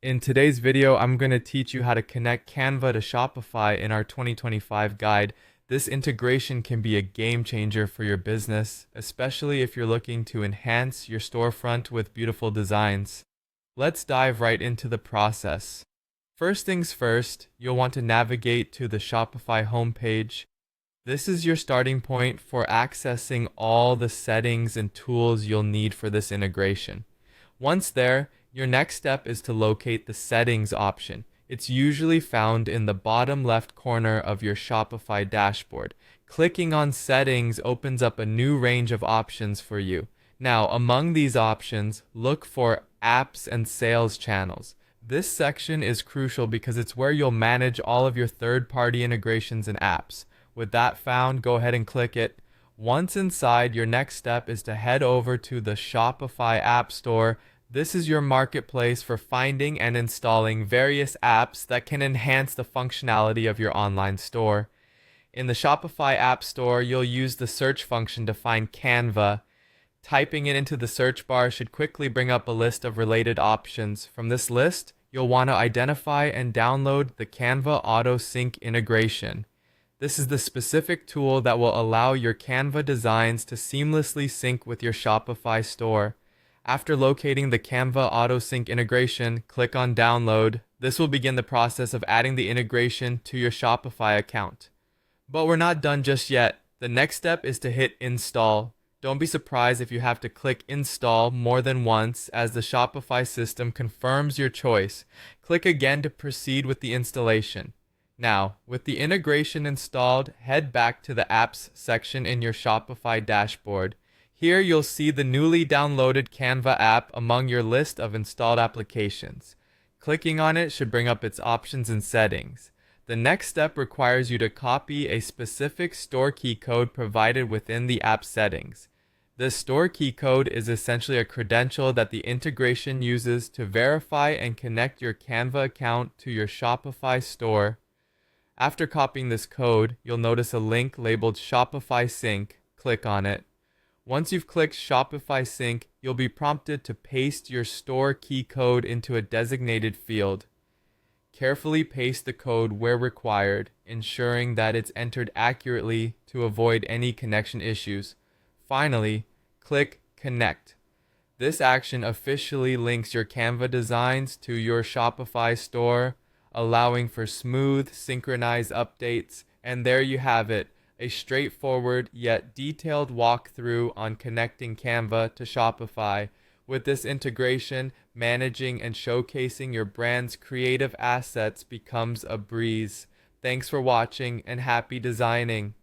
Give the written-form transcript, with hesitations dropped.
In today's video, I'm going to teach you how to connect Canva to Shopify in our 2025 guide. This integration can be a game changer for your business, especially if you're looking to enhance your storefront with beautiful designs. Let's dive right into the process. First things first, you'll want to navigate to the Shopify homepage. This is your starting point for accessing all the settings and tools you'll need for this integration. Once there, your next step is to locate the settings option. It's usually found in the bottom left corner of your Shopify dashboard. Clicking on settings opens up a new range of options for you. Now, among these options, look for apps and sales channels. This section is crucial because it's where you'll manage all of your third-party integrations and apps. With that found, go ahead and click it. Once inside, your next step is to head over to the Shopify App Store. This is your marketplace for finding and installing various apps that can enhance the functionality of your online store. In the Shopify App Store, you'll use the search function to find Canva. Typing it into the search bar should quickly bring up a list of related options. From this list, you'll want to identify and download the Canva Auto Sync integration. This is the specific tool that will allow your Canva designs to seamlessly sync with your Shopify store. After locating the Canva AutoSync integration, click on Download. This will begin the process of adding the integration to your Shopify account. But we're not done just yet. The next step is to hit Install. Don't be surprised if you have to click Install more than once, as the Shopify system confirms your choice. Click again to proceed with the installation. Now, with the integration installed, head back to the Apps section in your Shopify dashboard. Here you'll see the newly downloaded Canva app among your list of installed applications. Clicking on it should bring up its options and settings. The next step requires you to copy a specific store key code provided within the app settings. This store key code is essentially a credential that the integration uses to verify and connect your Canva account to your Shopify store. After copying this code, you'll notice a link labeled Shopify Sync. Click on it. Once you've clicked Shopify Sync, you'll be prompted to paste your store key code into a designated field. Carefully paste the code where required, ensuring that it's entered accurately to avoid any connection issues. Finally, click Connect. This action officially links your Canva designs to your Shopify store, allowing for smooth, synchronized updates. And there you have it, a straightforward yet detailed walkthrough on connecting Canva to Shopify. With this integration, managing and showcasing your brand's creative assets becomes a breeze. Thanks for watching and happy designing.